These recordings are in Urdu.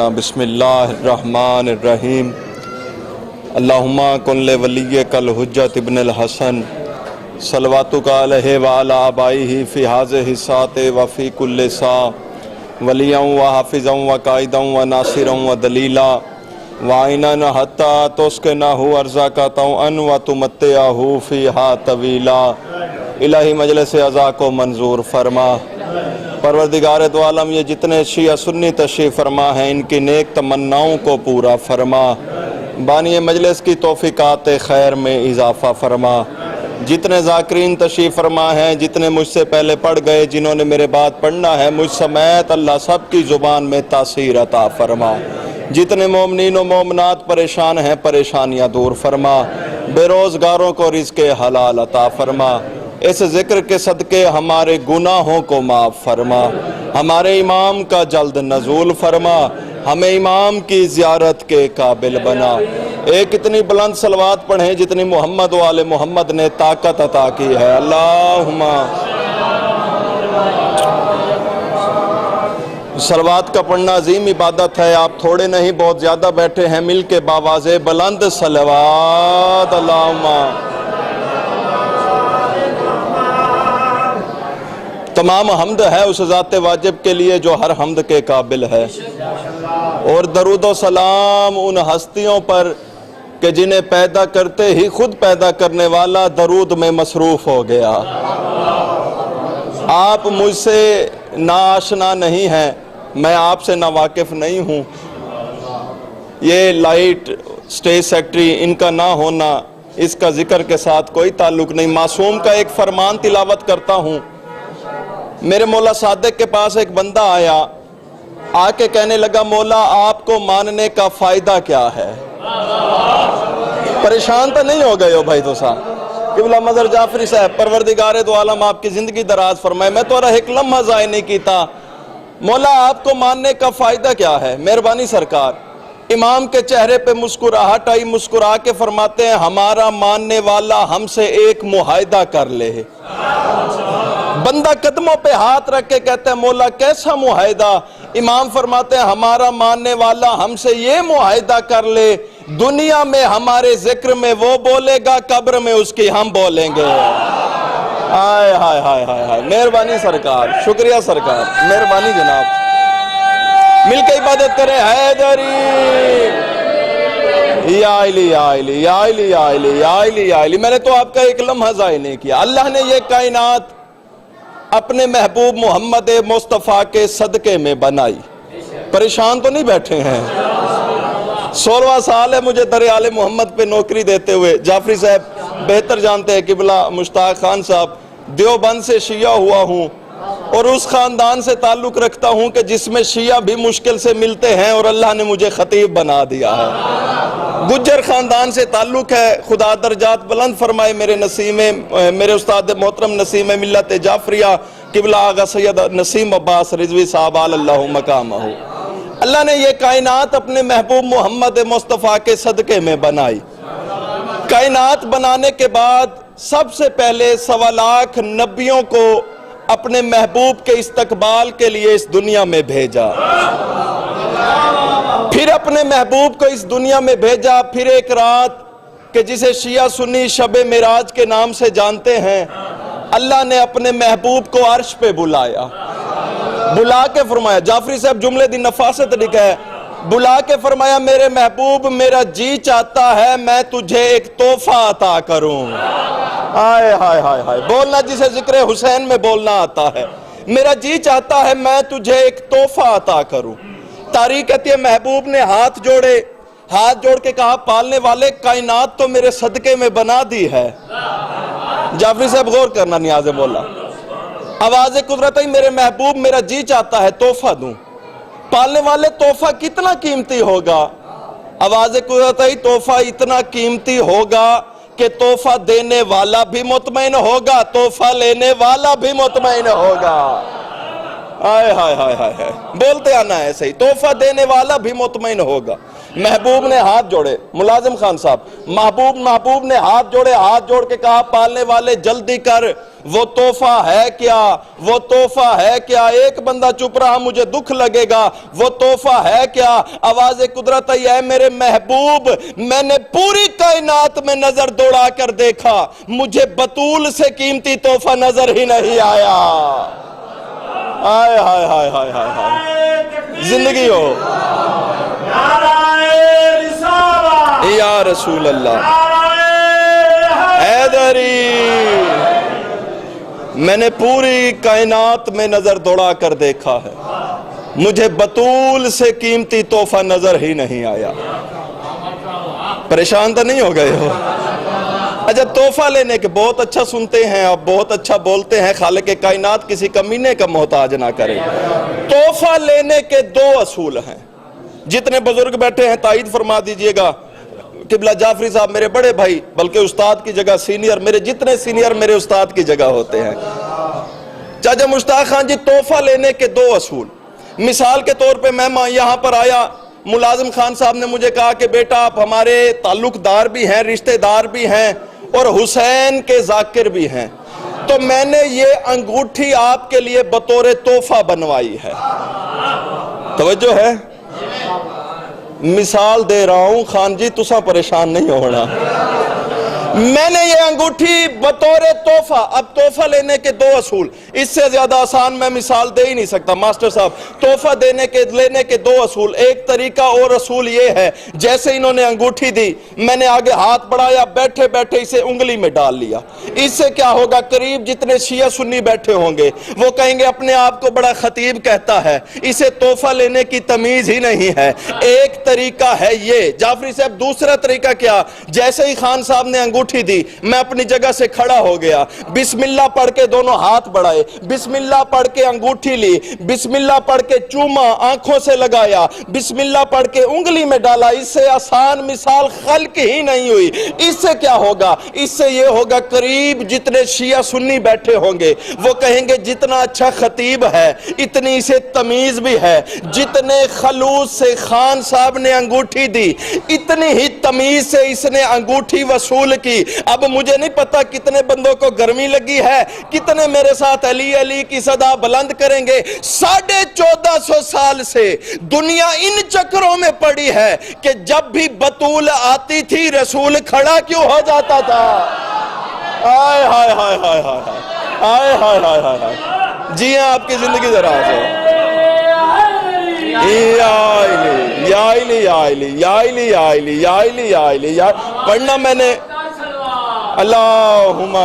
کرنا۔ بسم اللہ الرحمن الرحیم۔ اللہم کن لولیک الحجۃ ابن الحسن صلواتک علیہ وعلی آبائہ فی ہذہ الساعۃ وفی کل ساعہ ولیٰ وحافظا وقائدا وناصرا ودلیلا وعینا حتی تسکنہ ارضاک طوعا وتمتعہ فیہا طویلا۔ الہی مجلس عزا کو منظور فرما۔ پروردگار دو عالم یہ جتنے شیعہ سنی تشریف فرما ہیں ان کی نیک تمناؤں کو پورا فرما۔ بانی مجلس کی توفیقات خیر میں اضافہ فرما۔ جتنے ذاکرین تشریف فرما ہیں، جتنے مجھ سے پہلے پڑھ گئے، جنہوں نے میرے بعد پڑھنا ہے، مجھ سمیت اللہ سب کی زبان میں تاثیر عطا فرما۔ جتنے مومنین و مومنات پریشان ہیں پریشانیاں دور فرما۔ بے روزگاروں کو رزق حلال عطا فرما۔ اس ذکر کے صدقے ہمارے گناہوں کو معاف فرما۔ ہمارے امام کا جلد نزول فرما۔ ہمیں امام کی زیارت کے قابل بنا۔ ایک اتنی بلند صلوات پڑھیں جتنی محمد و آل محمد نے طاقت عطا کی ہے۔ اللہم صلوات کا پڑھنا عظیم عبادت ہے۔ آپ تھوڑے نہیں بہت زیادہ بیٹھے ہیں، مل کے باواز بلند صلوات۔ اللہم تمام حمد ہے اس ذات واجب کے لیے جو ہر حمد کے قابل ہے، اور درود و سلام ان ہستیوں پر کہ جنہیں پیدا کرتے ہی خود پیدا کرنے والا درود میں مصروف ہو گیا۔ آپ مجھ سے ناآشنا نہیں ہیں، میں آپ سے ناواقف نہیں ہوں۔ یہ لائٹ سٹیج سیکٹری ان کا نہ ہونا اس کا ذکر کے ساتھ کوئی تعلق نہیں۔ معصوم کا ایک فرمان تلاوت کرتا ہوں۔ میرے مولا صادق کے پاس ایک بندہ آیا، آ کے کہنے لگا مولا آپ کو ماننے کا فائدہ کیا ہے؟ پریشان تو نہیں ہو گئے ہو بھائی تو صاحب؟ قبلہ مظہر جعفری صاحب پروردگار دو عالم آپ کی زندگی دراز فرمائے، میں تو ایک لمحہ ضائع نہیں کیتا۔ مولا آپ کو ماننے کا فائدہ کیا ہے؟ مہربانی سرکار امام کے چہرے پہ مسکراہٹ آئی، مسکرا کے فرماتے ہیں ہمارا ماننے والا ہم سے ایک معاہدہ کر لے۔ بندہ قدموں پہ ہاتھ رکھ کے کہتے ہیں مولا کیسا معاہدہ؟ امام فرماتے ہیں ہمارا ماننے والا ہم سے یہ معاہدہ کر لے، دنیا میں ہمارے ذکر میں وہ بولے گا، قبر میں اس کی ہم بولیں گے۔ ہائے ہائے ہائے ہائے ہائے، مہربانی سرکار، شکریہ سرکار، مہربانی جناب، مل کے عبادت کریں۔ حیدری یا علی یا علی یا علی یا علی یا علی یا علی۔ میں نے تو آپ کا ایک لمحہ ضائع نہیں کیا۔ اللہ نے یہ کائنات اپنے محبوب محمد مصطفیٰ کے صدقے میں بنائی۔ پریشان تو نہیں بیٹھے ہیں؟ 16واں سال ہے مجھے دریال محمد پہ نوکری دیتے ہوئے۔ جعفری صاحب بہتر جانتے ہیں، قبلہ مشتاق خان صاحب، دیوبند سے شیعہ ہوا ہوں اور اس خاندان سے تعلق رکھتا ہوں کہ جس میں شیعہ بھی مشکل سے ملتے ہیں، اور اللہ نے مجھے خطیب بنا دیا ہے۔ گجر خاندان سے تعلق ہے، خدا درجات بلند فرمائے میرے نسیم، میرے استاد محترم نسیم ملت جعفریہ قبلہ آغا سید نسیم عباس رضوی صاحب اللہ مقامہ۔ اللہ نے یہ کائنات اپنے محبوب محمد مصطفیٰ کے صدقے میں بنائی۔ کائنات بنانے کے بعد سب سے پہلے 1.25 لاکھ نبیوں کو اپنے محبوب کے استقبال کے لیے اس دنیا میں بھیجا، پھر اپنے محبوب کو اس دنیا میں بھیجا، پھر ایک رات کہ جسے شیعہ سنی شب معراج کے نام سے جانتے ہیں، اللہ نے اپنے محبوب کو عرش پہ بلایا، بلا کے فرمایا، جعفری صاحب جملے دی نفاست لکھا ہے، بلا کے فرمایا میرے محبوب میرا جی چاہتا ہے میں تجھے ایک تحفہ عطا کروں۔ ہائے ہائے ہائے ہائے، بولنا جسے ذکر حسین میں بولنا آتا ہے، میرا جی چاہتا ہے میں تجھے ایک تحفہ عطا کروں۔ تاریخ کہتی ہے محبوب نے ہاتھ جوڑے، ہاتھ جوڑ کے کہا پالنے والے کائنات تو میرے صدقے میں بنا دی ہے۔ جعفری صاحب غور کرنا، نیاز مولا آواز قدرت ہے، میرے محبوب میرا جی چاہتا ہے تحفہ دوں۔ پالنے والے تحفہ کتنا قیمتی ہوگا؟ آواز قدرت ہے تحفہ اتنا قیمتی ہوگا کہ تحفہ دینے والا بھی مطمئن ہوگا، تحفہ لینے والا بھی مطمئن ہوگا۔ آئے ہائے ہائے ہائے، بولتے آنا ہے ایسے ہی، تحفہ دینے والا بھی مطمئن ہوگا۔ محبوب نے ہاتھ جوڑے، ملازم خان صاحب، محبوب نے ہاتھ جوڑ کے کہا پالنے والے جلدی کر، وہ تحفہ ہے کیا، وہ تحفہ ہے کیا؟ ایک بندہ چپ رہا، مجھے دکھ لگے گا، وہ تحفہ ہے کیا؟ آواز قدرت آئی، اے میرے محبوب، میں نے پوری کائنات میں نظر دوڑا کر دیکھا، مجھے بطول سے قیمتی تحفہ نظر ہی نہیں آیا۔ آئے ہائے ہائے ہائے ہائے، زندگی ہو یا رسول اللہ، حیدری، میں نے پوری کائنات میں نظر دوڑا کر دیکھا ہے، مجھے بطول سے قیمتی تحفہ نظر ہی نہیں آیا۔ پریشان تو نہیں ہو گئے ہو؟ اچھا، تحفہ لینے کے بہت اچھا سنتے ہیں، آپ بہت اچھا بولتے ہیں، خالق کائنات کسی کمینے کا محتاج نہ کرے۔ تحفہ لینے کے دو اصول ہیں، جتنے بزرگ بیٹھے ہیں تائید فرما دیجئے گا۔ قبلہ جعفری صاحب میرے بڑے بھائی، بلکہ استاد کی جگہ سینئر، میرے جتنے سینئر میرے استاد کی جگہ ہوتے ہیں۔ چاچا مشتاق خان جی، تحفہ لینے کے دو اصول، مثال کے طور پہ میں یہاں پر آیا، ملازم خان صاحب نے مجھے کہا کہ بیٹا آپ ہمارے تعلق دار بھی ہیں، رشتہ دار بھی ہیں، اور حسین کے ذاکر بھی ہیں، تو میں نے یہ انگوٹھی آپ کے لیے بطور تحفہ بنوائی ہے۔ توجہ ہے؟ مثال دے رہا ہوں خان جی، تسا پریشان نہیں ہونا۔ میں نے یہ انگوٹھی بطور تحفہ، اب تحفہ لینے کے دو اصول، اس سے زیادہ آسان میں مثال دے ہی نہیں سکتا ماسٹر صاحب۔ تحفہ لینے کے دو اصول، ایک طریقہ اور اصول یہ ہے، جیسے انہوں نے انگوٹھی دی، میں نے آگے ہاتھ بڑھایا، بیٹھے بیٹھے اسے انگلی میں ڈال لیا۔ اس سے کیا ہوگا؟ قریب جتنے شیعہ سنی بیٹھے ہوں گے وہ کہیں گے اپنے آپ کو بڑا خطیب کہتا ہے، اسے تحفہ لینے کی تمیز ہی نہیں ہے۔ ایک طریقہ ہے یہ۔ جعفری صاحب دوسرا طریقہ کیا؟ جیسے ہی خان صاحب نے انگوٹھی دی، میں اپنی جگہ سے کھڑا ہو گیا، بسم اللہ پڑھ کے دونوں ہاتھ بڑھائے، بسم اللہ پڑھ کے انگوٹھی لی، بسم اللہ پڑھ کے چوما، آنکھوں سے لگایا، بسم اللہ پڑھ کے انگلی میں ڈالا۔ اس سے آسان مثال خلق ہی نہیں ہوئی۔ اس سے کیا ہوگا؟ اس سے یہ ہوگا، قریب جتنے شیعہ سنی بیٹھے ہوں گے وہ کہیں گے جتنا اچھا خطیب ہے اتنی اسے تمیز بھی ہے، جتنے خلوص سے خان صاحب نے انگوٹھی دی اتنی ہی تمیز سے اس نے انگوٹھی وصول کی۔ اب مجھے نہیں پتا کتنے بندوں کو گرمی لگی ہے، کتنے میرے ساتھ علی علی کی صدا بلند کریں گے۔ 1450 سال سے دنیا ان چکروں میں پڑی ہے کہ جب بھی بطول آتی تھی رسول کھڑا کیوں ہو جاتا تھا؟ آئے ہائے ہائے ہائے ہائے آئے ہائے ہائے ہائے۔ جی ہاں، آپ کی زندگی دراز ہو۔ یا علی یا علی یا علی یا علی یا علی یا علی یا پڑھنا میں نے اللہم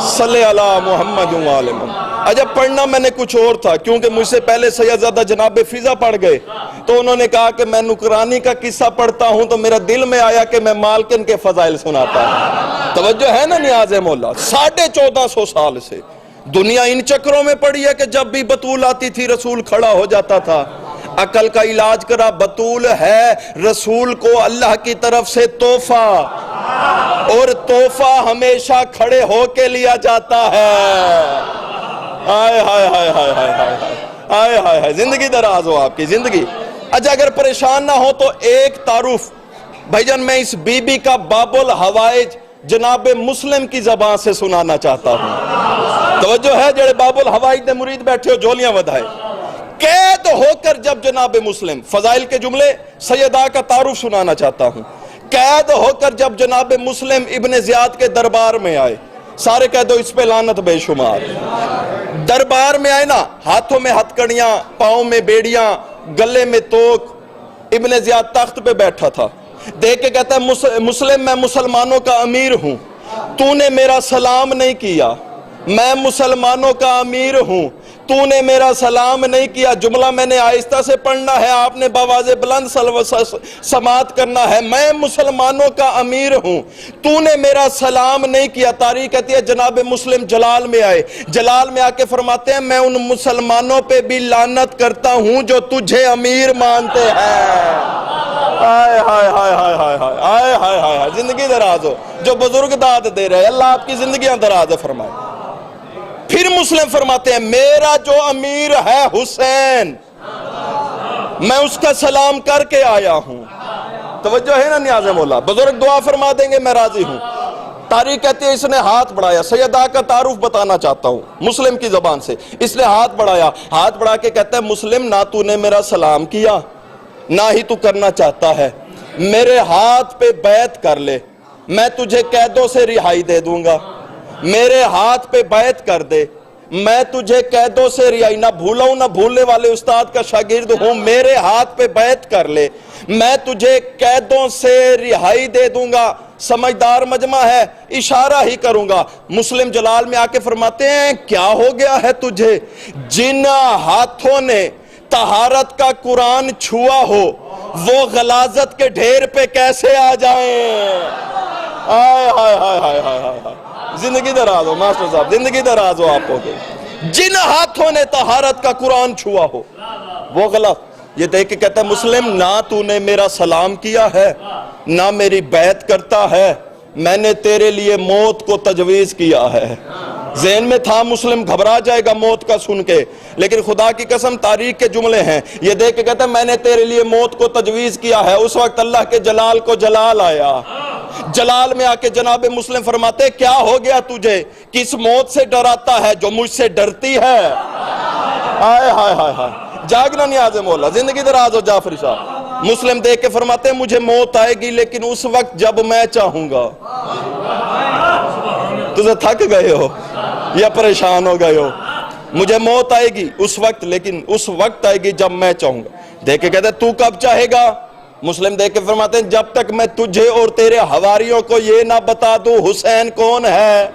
صلی علی محمد وآل محمد۔ اجب پڑھنا میں نے کچھ اور تھا، کیونکہ مجھ سے پہلے سیدزادہ جناب فضا پڑھ گئے تو انہوں نے کہا کہ میں نکرانی کا قصہ پڑھتا ہوں تو میرا دل میں آیا کہ میں مالکن کے فضائل سناتا ہوں۔ توجہ ہے نا نیاز مولا؟ 1450 سال سے دنیا ان چکروں میں پڑی ہے کہ جب بھی بطول آتی تھی رسول کھڑا ہو جاتا تھا۔ عقل کا علاج کرا، بطول ہے رسول کو اللہ کی طرف سے تحفہ، اور تحفہ ہمیشہ کھڑے ہو کے لیا جاتا ہے۔ آئے ہائے ہائے ہائے ہائے ہائے ہائے ہائے، زندگی دراز ہو آپ کی زندگی۔ اچھا، اگر پریشان نہ ہو تو ایک تعارف بھائی جان میں اس بی بی کا باب الحوائج جناب مسلم کی زبان سے سنانا چاہتا ہوں۔ توجہ ہے؟ جڑے باب الحوائج دے مرید بیٹھے ہو جولیاں ودھائے۔ قید ہو کر جب جناب مسلم، فضائل کے جملے سیدہ کا تعارف سنانا چاہتا ہوں۔ قید ہو کر جب جناب مسلم ابن زیاد کے دربار میں آئے، سارے کہہ دو اس پہ لعنت بے شمار، دربار میں آئے نا، ہاتھوں میں ہتھ کڑیاں، پاؤں میں بیڑیاں، گلے میں توک، ابن زیاد تخت پہ بیٹھا تھا، دیکھ کے کہتا ہے مسلم میں مسلمانوں کا امیر ہوں، تو نے میرا سلام نہیں کیا، میں مسلمانوں کا امیر ہوں، تو نے میرا سلام نہیں کیا۔ جملہ میں نے آہستہ سے پڑھنا ہے، آپ نے بآواز بلند سماعت کرنا ہے۔ میں مسلمانوں کا امیر ہوں، تو نے میرا سلام نہیں کیا۔ تاریخ کہتی ہے جناب مسلم جلال میں آئے، جلال میں آ کے فرماتے ہیں میں ان مسلمانوں پہ بھی لعنت کرتا ہوں جو تجھے امیر مانتے ہیں۔ آئے ہائے ہائے ہائے ہائے ہائے ہائے ہائے ہائے، زندگی دراز ہو۔ جو بزرگ داد دے رہے، اللہ آپ کی زندگیاں دراز فرمائے۔ پھر مسلم فرماتے ہیں میرا جو امیر ہے حسین، میں اس کا سلام کر کے آیا ہوں۔ توجہ ہے نا نیاز مولا؟ بزرگ دعا فرما دیں گے، میں راضی ہوں۔ تاریخ کہتی ہے اس نے ہاتھ بڑھایا، سیدہ کا تعارف بتانا چاہتا ہوں مسلم کی زبان سے۔ اس نے ہاتھ بڑھایا، ہاتھ بڑھا کے کہتا ہے مسلم نہ تو نے میرا سلام کیا نہ ہی تو کرنا چاہتا ہے، میرے ہاتھ پہ بیعت کر لے، میں تجھے قیدوں سے رہائی دے دوں گا۔ میرے ہاتھ پہ بیعت کر دے، میں تجھے قیدوں سے رہائی، نہ بھولاؤں نہ بھولنے والے استاد کا شاگرد ہوں، میرے ہاتھ پہ بیعت کر لے، میں تجھے قیدوں سے رہائی دے دوں گا۔ سمجھدار مجمع ہے، اشارہ ہی کروں گا۔ مسلم جلال میں آ کے فرماتے ہیں کیا ہو گیا ہے تجھے؟ جن ہاتھوں نے طہارت کا قرآن چھوا ہو وہ غلاظت کے ڈھیر پہ کیسے آ جائیں؟ آئے آئے آئے آئے آئے، زندگی دراز ہو ماسٹر صاحب، زندگی دراز ہو آپ کو۔ جن ہاتھوں نے طہارت کا قرآن چھوا ہو وہ غلط، یہ دیکھ کے کہتا ہے مسلم نہ تو نے میرا سلام کیا ہے نہ میری بیعت کرتا ہے، میں نے تیرے لیے موت کو تجویز کیا ہے۔ ذہن میں تھا مسلم گھبرا جائے گا موت کا سن کے، لیکن خدا کی قسم تاریخ کے جملے ہیں، یہ دیکھ کے کہتا ہے میں نے تیرے لیے موت کو تجویز کیا ہے۔ اس وقت اللہ کے جلال کو جلال آیا، جلال میں آ کے جناب مسلم فرماتے کیا ہو گیا تجھے؟ کس موت سے ڈراتا ہے جو مجھ سے ڈرتی ہے؟ آئے ہائے ہائے ہائے، جاگنا نیاز مولا، زندگی دراز ہو جعفری صاحب۔ مسلم دیکھ کے فرماتے ہیں مجھے موت آئے گی لیکن اس وقت جب میں چاہوں گا۔ تجھے تھک گئے ہو یا پریشان ہو گئے ہو؟ مجھے موت آئے گی اس وقت، لیکن اس وقت آئے گی جب میں چاہوں گا۔ دیکھ کے کہتے ہیں تو کب چاہے گا؟ مسلم دیکھ کے فرماتے ہیں جب تک میں تجھے اور تیرے حواریوں کو یہ نہ بتا دوں حسین کون ہے۔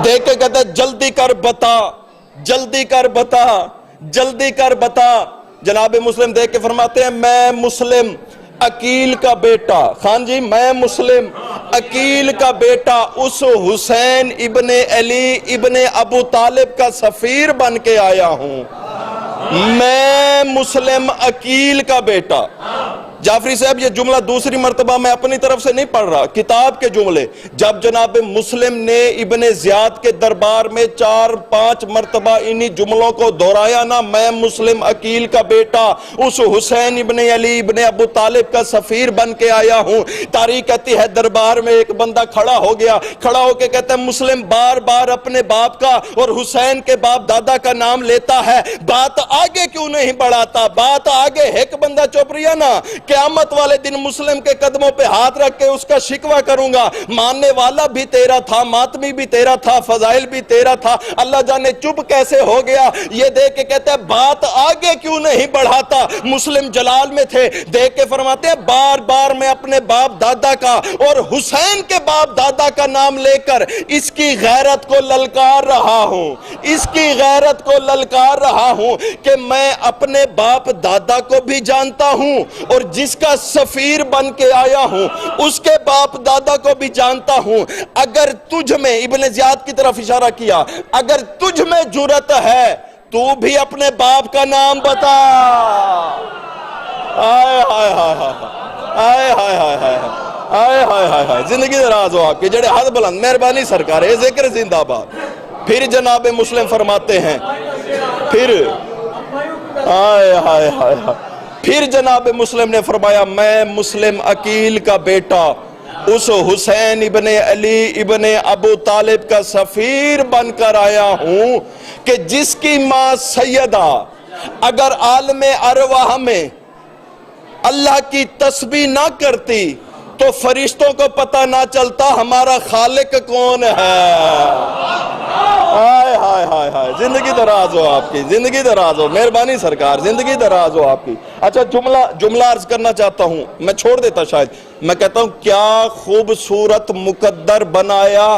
دیکھ کے کہتے ہیں جلدی کر بتا، جلدی کر بتا، جلدی کر بتا۔ جناب مسلم دیکھ کے فرماتے ہیں میں مسلم عقیل کا بیٹا، خان جی میں مسلم عقیل کا بیٹا اس حسین ابن علی ابن ابو طالب کا سفیر بن کے آیا ہوں۔ میں مسلم عقیل کا بیٹا۔ جعفری صاحب یہ جملہ دوسری مرتبہ میں اپنی طرف سے نہیں پڑھ رہا، کتاب کے جملے۔ جب جناب مسلم نے ابن زیاد کے دربار میں 4-5 مرتبہ انہی جملوں کو دہرایا نا، میں مسلم عقیل کا بیٹا اس حسین ابن علی ابن ابو طالب کا سفیر بن کے آیا ہوں، تاریخ کہتی ہے دربار میں ایک بندہ کھڑا ہو گیا، کھڑا ہو کے کہتا ہے مسلم بار بار اپنے باپ کا اور حسین کے باپ دادا کا نام لیتا ہے، بات آگے کیوں نہیں بڑھاتا؟ بات آگے ایک بندہ چپ رہا نا، قیامت والے دن مسلم کے قدموں پہ ہاتھ رکھ کے اس کا شکوہ کروں گا، ماننے والا بھی تیرا تھا، ماتمی بھی تیرا تھا، فضائل بھی تیرا تھا، اللہ جانے چپ کیسے ہو گیا؟ یہ دیکھ کے کہتے ہیں بات آگے کیوں نہیں بڑھاتا؟ مسلم جلال میں تھے، دیکھ کے فرماتے ہیں بار بار میں اپنے باپ دادا کا اور حسین کے باپ دادا کا نام لے کر اس کی غیرت کو للکار رہا ہوں، اس کی غیرت کو للکار رہا ہوں کہ میں اپنے باپ دادا کو بھی جانتا ہوں اور جس کا سفیر بن کے آیا ہوں اس کے باپ دادا کو بھی جانتا ہوں۔ اگر تجھ میں، ابن زیاد کی طرف اشارہ کیا، اگر تجھ میں جرأت ہے تو بھی اپنے باپ کا نام بتا۔ آئے آئے آئے آئے آئے آئے آئے آئے آئے آئے، زندگی دراز ہو آپ کی، جڑے حد بلند، مہربانی سرکار ہے، ذکر زندہ باد۔ پھر جناب مسلم فرماتے ہیں، پھر آئے آئے آئے پھر جناب مسلم نے فرمایا میں مسلم عقیل کا بیٹا اس حسین ابن علی ابن ابو طالب کا سفیر بن کر آیا ہوں کہ جس کی ماں سیدہ اگر عالم ارواح میں اللہ کی تسبیح نہ کرتی تو فرشتوں کو پتہ نہ چلتا ہمارا خالق کون ہے۔ ہائے ہائے ہائے ہائے، زندگی دراز ہو آپ کی، زندگی دراز ہو، مہربانی سرکار، زندگی دراز ہو آپ کی۔ اچھا جملہ عرض کرنا چاہتا ہوں، میں چھوڑ دیتا شاید، میں کہتا ہوں کیا خوبصورت مقدر بنایا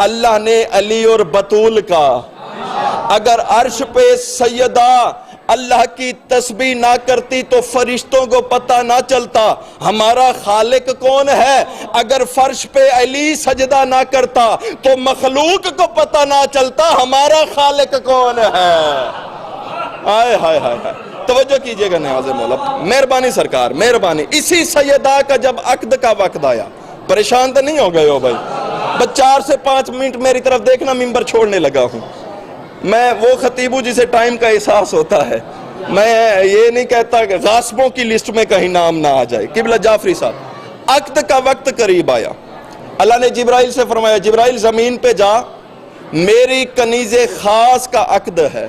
اللہ نے علی اور بطول کا۔ اگر عرش پہ سیدہ اللہ کی تسبیح نہ کرتی تو فرشتوں کو پتہ نہ چلتا ہمارا خالق کون ہے، اگر فرش پہ علی سجدہ نہ کرتا تو مخلوق کو پتہ نہ چلتا ہمارا خالق کون ہے۔ آئے ہائے ہائے ہائے، توجہ کیجئے گا نیاز مولا، مہربانی سرکار، مہربانی۔ اسی سیدہ کا جب عقد کا وقت آیا، پریشان تو نہیں ہو گئے ہو بھائی؟ بس 4 سے 5 منٹ میری طرف دیکھنا ممبر چھوڑنے لگا ہوں. میں وہ خطیب ہوں جسے ٹائم کا احساس ہوتا ہے. میں یہ نہیں کہتا کہ غاصبوں کی لسٹ میں کہیں نام نہ آ جائے. قبلہ جعفری صاحب، عقد کا وقت قریب آیا. اللہ نے جبرائیل سے فرمایا جبرائیل زمین پہ جا، میری کنیز خاص کا عقد ہے،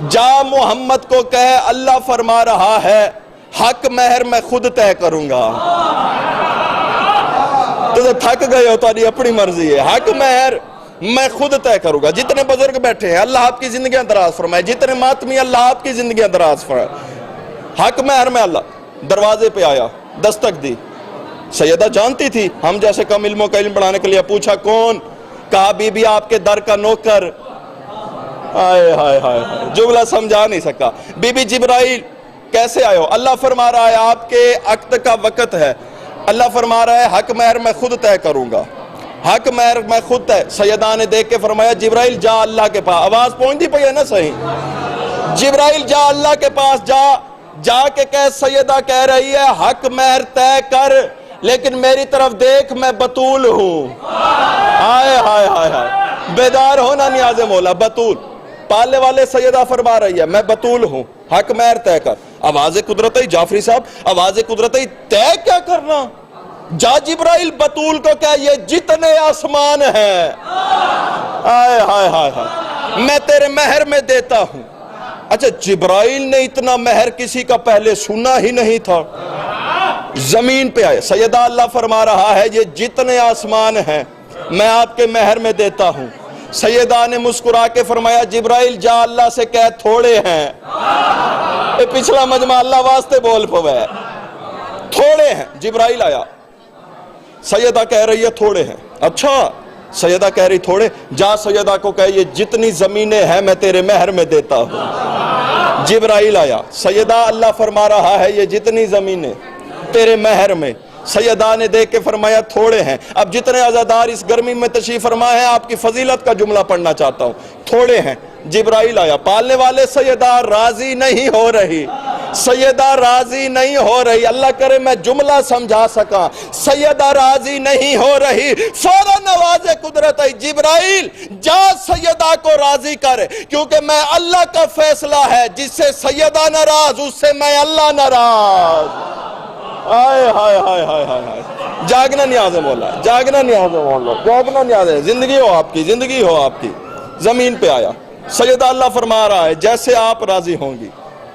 جا محمد کو کہے اللہ فرما رہا ہے حق مہر میں خود طے کروں گا. تو تھک گئے ہو، تاری اپنی مرضی ہے. حق مہر میں خود طے کروں گا. جتنے بزرگ بیٹھے ہیں اللہ آپ کی زندگیاں دراز فرمائے، جتنے ماتمی اللہ آپ کی زندگیاں دراز فرمائے. حق مہر میں اللہ دروازے پہ آیا، دستک دی. سیدہ جانتی تھی ہم جیسے کم علموں کا علم بڑھانے کے لیے. پوچھا کون؟ کہا بی بی آپ کے در کا نوکر. آئے ہائے ہائے جملہ سمجھا نہیں سکا. بی بی جبرائیل کیسے آئے ہو؟ اللہ فرما رہا ہے آپ کے عقد کا وقت ہے. اللہ فرما رہا ہے حق مہر میں خود طے کروں گا، حق مہر میں خود طے. سیدہ نے دیکھ کے فرمایا جبرائیل جا اللہ کے پاس. آواز پہنچتی پئی ہے نا صحیح؟ جبرائیل جا اللہ کے پاس جا کے کہہ سیدہ کہہ رہی ہے حق مہر طے کر، لیکن میری طرف دیکھ میں بطول ہوں. آئے ہائے ہائے ہائے بیدار ہونا نیاز مولا. بطول پالنے والے سیدہ فرما رہی ہے میں بطول ہوں، حق مہر طے کر. آواز قدرتی جعفری صاحب، آواز قدرتی طے کیا کرنا؟ جا جبرائیل بطول کو کہہ یہ جتنے آسمان ہیں آئے ہائے ہائے ہائے میں تیرے مہر میں دیتا ہوں. اچھا جبرائیل نے اتنا مہر کسی کا پہلے سنا ہی نہیں تھا. زمین پہ آئے سیدہ اللہ فرما رہا ہے یہ جتنے آسمان ہیں میں آپ کے مہر میں دیتا ہوں. سیدہ نے مسکرا کے فرمایا جبرائیل جا اللہ سے کہہ تھوڑے ہیں. پچھلا مجمع اللہ واسطے بول پوے تھوڑے ہیں. جبرائیل آیا، سیدہ کہہ رہی ہے تھوڑے ہیں. اچھا سیدہ کہہ رہی تھوڑے، جا سیدہ کو کہہ یہ جتنی زمینیں ہیں میں تیرے مہر میں دیتا ہوں. جبرائیل آیا، سیدہ اللہ فرما رہا ہے یہ جتنی زمینیں تیرے مہر میں. سیدہ نے دیکھ کے فرمایا تھوڑے ہیں. اب جتنے عزادار اس گرمی میں تشریف فرما ہیں آپ کی فضیلت کا جملہ پڑھنا چاہتا ہوں. تھوڑے ہیں. جبرائیل آیا، پالنے والے سیدہ راضی نہیں ہو رہی، سیدہ راضی نہیں ہو رہی. اللہ کرے میں جملہ سمجھا سکا. سیدہ راضی نہیں ہو رہی. فوراً نواز قدرت ہے جبرائیل جا سیدہ کو راضی کر، کیونکہ میں اللہ کا فیصلہ ہے جس سے سیدہ ناراض اس سے میں اللہ ناراض. آئے ہائے ہائے ہائے ہائے جاگنا نیاز ہے مولا، جاگنا نیاز ہے مولا، جاگنا نیاز ہے. زندگی ہو آپ کی، زندگی ہو آپ کی. زمین پہ آیا، سیدہ اللہ فرما رہا ہے جیسے آپ راضی ہوں گی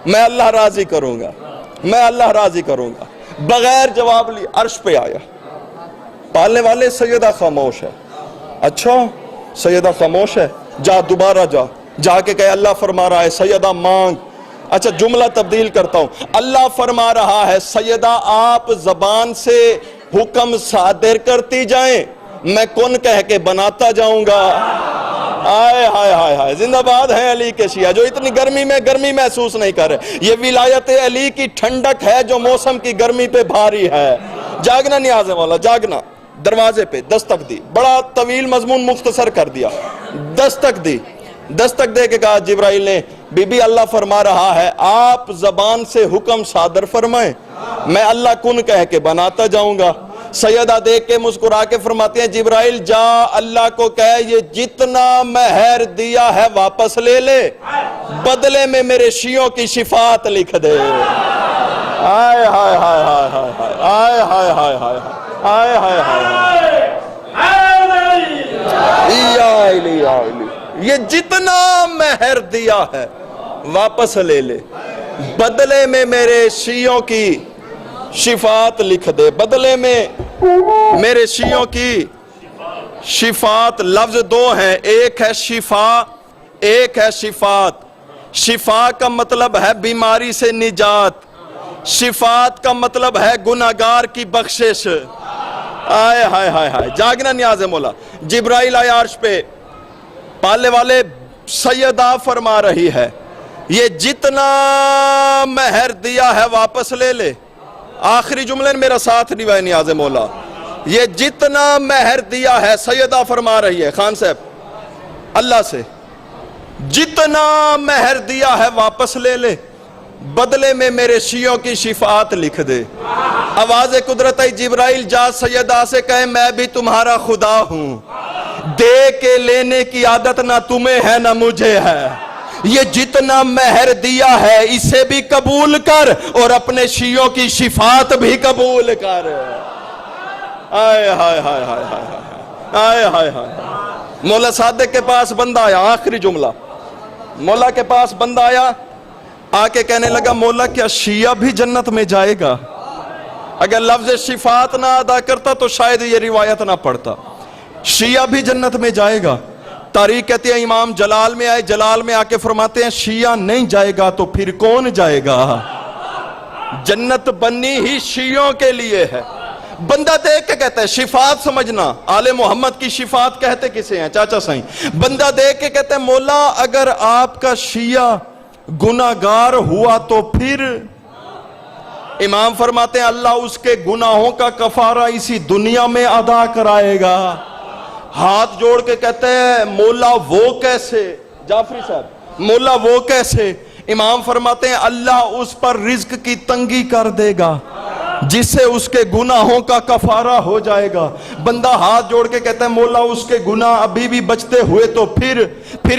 میں اللہ راضی کروں گا، میں اللہ راضی کروں گا. بغیر جواب لی عرش پہ آیا. پالنے والے سیدہ خاموش ہے. اچھا سیدہ خاموش ہے، جا دوبارہ جا کے کہے اللہ فرما رہا ہے سیدہ مانگ. اچھا جملہ تبدیل کرتا ہوں. اللہ فرما رہا ہے سیدہ آپ زبان سے حکم صادر کرتی جائیں، میں کن کہہ کے بناتا جاؤں گا. آئے ہائے ہائے ہائے زندہ باد ہیں علی کے شیعہ جو اتنی گرمی میں گرمی محسوس نہیں کر رہے. یہ ولایت علی کی ٹھنڈک ہے جو موسم کی گرمی پہ بھاری ہے. جاگنا نیاز ہے مولا، جاگنا. دروازے پہ دستک دی، بڑا طویل مضمون مختصر کر دیا. دستک دی، دستک دے کے کہا جبرائیل نے بی بی اللہ فرما رہا ہے آپ زبان سے حکم صادر فرمائیں، میں اللہ کن کہہ کے بناتا جاؤں گا. سیدہ دیکھ کے مسکرا کے فرماتے ہیں جبرائیل جا اللہ کو کہے یہ جتنا مہر دیا ہے واپس لے لے، بدلے میں میرے شیعوں کی شفاعت لکھ دے. آئے ہائے ہائے ہائے ہائے آئے ہائے ہائے ہائے آئے ہائے ہائے یہ جتنا مہر دیا ہے واپس لے لے، بدلے میں میرے شیعوں کی شفاعت لکھ دے. بدلے میں میرے شیعوں کی شفاعت. لفظ دو ہیں، ایک ہے شفا، ایک ہے شفاعت. شفا کا مطلب ہے بیماری سے نجات، شفاعت کا مطلب ہے گناہگار کی بخشش. آئے ہائے ہائے ہائے جاگنا نیاز ہے مولا. جبرائیل آیا عرش پہ، پالنے والے سیدہ فرما رہی ہے یہ جتنا مہر دیا ہے واپس لے لے. آخری جملے نے میرا ساتھ نبھائے نیاز مولا. یہ جتنا مہر دیا ہے سیدہ فرما رہی ہے خان صاحب اللہ سے جتنا مہر دیا ہے واپس لے لے، بدلے میں میرے شیعوں کی شفاعت لکھ دے. آواز قدرت جبرائیل جا سیدہ سے کہے میں بھی تمہارا خدا ہوں، دے کے لینے کی عادت نہ تمہیں ہے نہ مجھے ہے، یہ جتنا مہر دیا ہے اسے بھی قبول کر اور اپنے شیعوں کی شفاعت بھی قبول کر۔ آئے ہائے ہائے ہائے ہائے آئے ہائے ہائے۔ مولا صادق کے پاس بندہ آیا، آخری جملہ، مولا کے پاس بندہ آیا، آ کے کہنے لگا مولا کیا شیعہ بھی جنت میں جائے گا؟ اگر لفظ شفاعت نہ ادا کرتا تو شاید یہ روایت نہ پڑھتا۔ شیعہ بھی جنت میں جائے گا؟ تاریخ کہتی ہے امام جلال میں آئے، جلال میں آ کے فرماتے ہیں شیعہ نہیں جائے گا تو پھر کون جائے گا؟ جنت بنی ہی شیعوں کے لیے ہے۔ بندہ دیکھ کے کہتا ہے شفاعت سمجھنا، آل محمد کی شفاعت کہتے کسے ہیں چاچا سائیں؟ بندہ دیکھ کے کہتا ہے مولا اگر آپ کا شیعہ گناہگار ہوا تو پھر؟ امام فرماتے ہیں اللہ اس کے گناہوں کا کفارہ اسی دنیا میں ادا کرائے گا۔ ہاتھ جوڑ کے کہتے ہیں مولا وہ کیسے؟ جعفری صاحب مولا وہ کیسے؟ امام فرماتے ہیں اللہ اس پر رزق کی تنگی کر دے گا جس سے اس کے گناہوں کا کفارہ ہو جائے گا۔ بندہ ہاتھ جوڑ کے کہتا ہے مولا اس کے گناہ ابھی بھی بچتے ہوئے تو پھر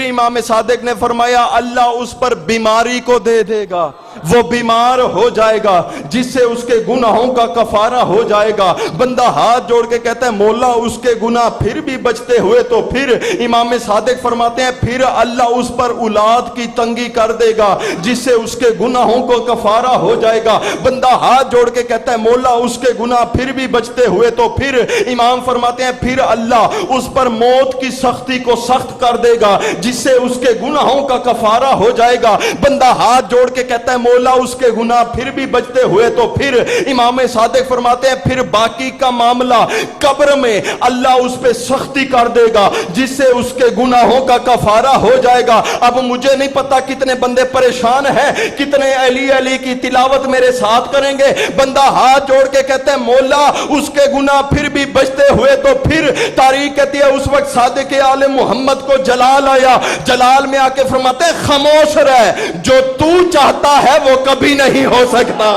امام صادق نے فرمایا اللہ اس پر بیماری کو دے دے گا، وہ بیمار ہو جائے گا جس سے اس کے گناہوں کا کفارہ ہو جائے گا۔ بندہ ہاتھ جوڑ کے کہتا ہے مولا اس کے گناہ پھر بھی بچتے ہوئے تو پھر امام صادق فرماتے ہیں پھر اللہ اس پر اولاد کی تنگی کر دے گا جس سے اس کے گناہوں کو کفارہ ہو جائے گا۔ بندہ ہاتھ جوڑ کے کہتا ہے مولا اس کے گناہ پھر بھی بچتے ہوئے تو پھر امام فرماتے ہیں پھر اللہ اس پر موت کی سختی کو سخت کر دے گا جس سے اس کے گناہوں کا کفارہ ہو جائے گا۔ بندہ ہاتھ جوڑ کے کہتا ہے مولا اس کے گناہ پھر بھی بچتے ہوئے تو پھر امام صادق فرماتے ہیں پھر باقی کا معاملہ قبر میں اللہ اس پہ سختی کر دے گا جس سے اس کے گناہوں کا کفارہ ہو جائے گا۔ اب مجھے نہیں پتا کتنے بندے پریشان ہیں، کتنے علی علی کی تلاوت میرے ساتھ کریں گے۔ بندہ ہاتھ جوڑ کے کہتے ہیں مولا اس کے گناہ پھر بھی بچتے ہوئے تو پھر تاریخ کہتی ہے اس وقت صادق آل محمد کو جلال آیا، جلال میں آ کے فرماتے ہیں خاموش رہ، جو تو چاہتا ہے وہ کبھی نہیں ہو سکتا۔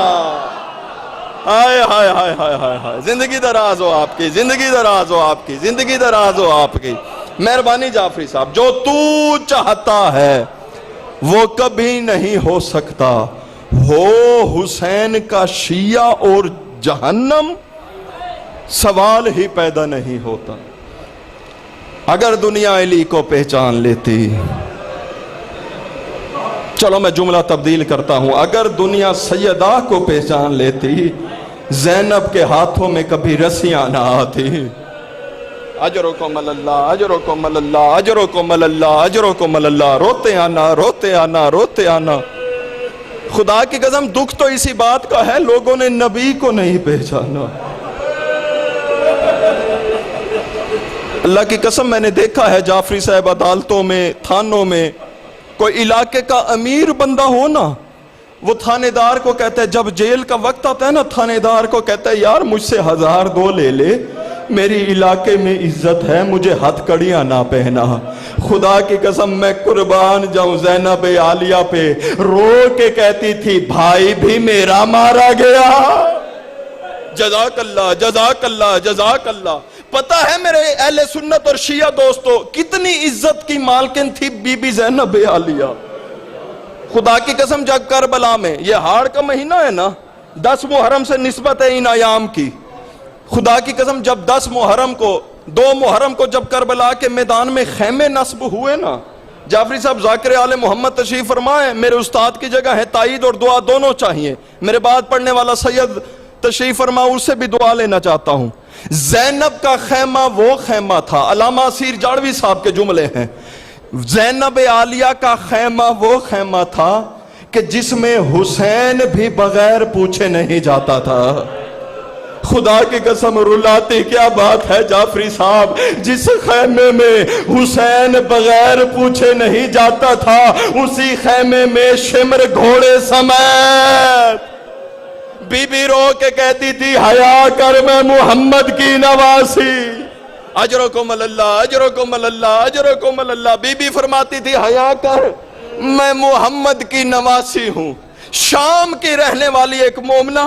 ہائے ہائے ہائے ہائے ہائے ہائے، زندگی دراز ہو آپ کی، زندگی دراز ہو آپ کی، زندگی دراز ہو آپ کی۔ مہربانی جعفری صاحب، جو تو چاہتا ہے وہ کبھی نہیں ہو سکتا، ہو حسین کا شیعہ اور جہنم سوال ہی پیدا نہیں ہوتا۔ اگر دنیا علی کو پہچان لیتی، چلو میں جملہ تبدیل کرتا ہوں، اگر دنیا سیدہ کو پہچان لیتی زینب کے ہاتھوں میں کبھی رسیاں نہ آتی۔ اجرکم اللہ اجرکم اللہ اجرکم اللہ اجرکم اللہ، روتے آنا روتے آنا روتے آنا۔ خدا کی قسم دکھ تو اسی بات کا ہے لوگوں نے نبی کو نہیں پہچانا۔ اللہ کی قسم میں نے دیکھا ہے جعفری صاحب عدالتوں میں، تھانوں میں، کوئی علاقے کا امیر بندہ ہو نا، وہ تھانے دار کو کہتا ہے جب جیل کا وقت آتا ہے نا، تھانے دار کو کہتا ہے یار مجھ سے 1000 لے لے، میری علاقے میں عزت ہے، مجھے ہتھ کڑیاں نہ پہنا۔ خدا کی قسم میں قربان جاؤں زینب عالیہ پہ، رو کے کہتی تھی بھائی بھی میرا مارا گیا۔ جزاک اللہ جزاک اللہ جزاک اللہ۔ پتہ ہے میرے اہل سنت اور شیعہ دوستو کتنی عزت کی مالکن تھی بی بی زینب عالیہ۔ خدا کی قسم جب کربلا میں، یہ ہاڑ کا مہینہ ہے نا، 10 محرم سے نسبت ہے ان ایام کی، خدا کی قسم جب 10 محرم کو 2 محرم کو جب کربلا کے میدان میں خیمے نصب ہوئے نا، جعفری صاحب ذاکر آل محمد تشریف فرمائے، میرے استاد کی جگہ ہے، تائید اور دعا دونوں چاہیے، میرے بعد پڑھنے والا سید تشریف فرما، اس سے بھی دعا لینا چاہتا ہوں۔ زینب کا خیمہ وہ خیمہ تھا، علامہ اسیر جاڑوی صاحب کے جملے ہیں، زینب عالیہ کا خیمہ وہ خیمہ تھا کہ جس میں حسین بھی بغیر پوچھے نہیں جاتا تھا۔ خدا کی قسم رلاتی کیا بات ہے جعفری صاحب، جس خیمے میں حسین بغیر پوچھے نہیں جاتا تھا اسی خیمے میں شمر گھوڑے سمیت بی بی رو کے کہتی تھی حیا کر میں محمد کی نواسی۔ اجرکم اللہ اجرکم اللہ اجرکم اللہ، بی بی فرماتی تھی حیا کر میں محمد کی نواسی ہوں۔ شام کی رہنے والی ایک مومنہ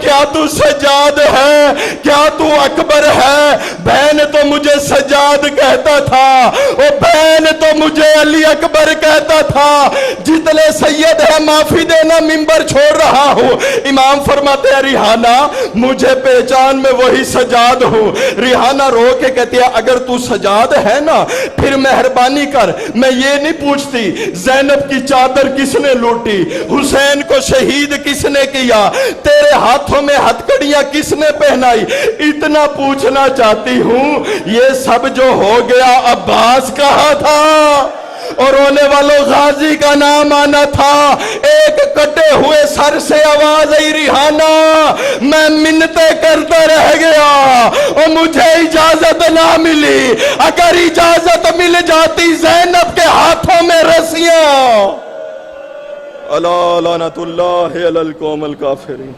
کیا تو سجاد ہے؟ کیا تو اکبر ہے؟ بہن تو مجھے سجاد کہتا تھا، وہ بہن تو مجھے علی اکبر کہتا تھا۔ جتنے سید ہے معافی دینا، منبر چھوڑ رہا ہوں۔ امام فرماتے ہیں ریحانہ مجھے پہچان میں وہی سجاد ہوں۔ ریحانہ رو کے کہتی ہے اگر تو سجاد ہے نا پھر مہربانی کر، میں یہ نہیں پوچھتی زینب کی چادر کس نے لوٹی، حسین کو شہید کس نے کیا، تیرے ہاتھوں میں ہتھکڑیاں کس نے پہنائی، اتنا پوچھنا چاہتی ہوں یہ سب جو ہو گیا عباس کہا تھا، اور رونے والوں غازی کا نام آنا تھا۔ ایک کٹے ہوئے سر سے آواز آئی ریحانہ میں منتیں کرتا رہ گیا اور مجھے اجازت نہ ملی، اگر اجازت مل جاتی زینب کے ہاتھوں میں رسیاں۔ الا لعنت اللہ علی القوم الکافرین۔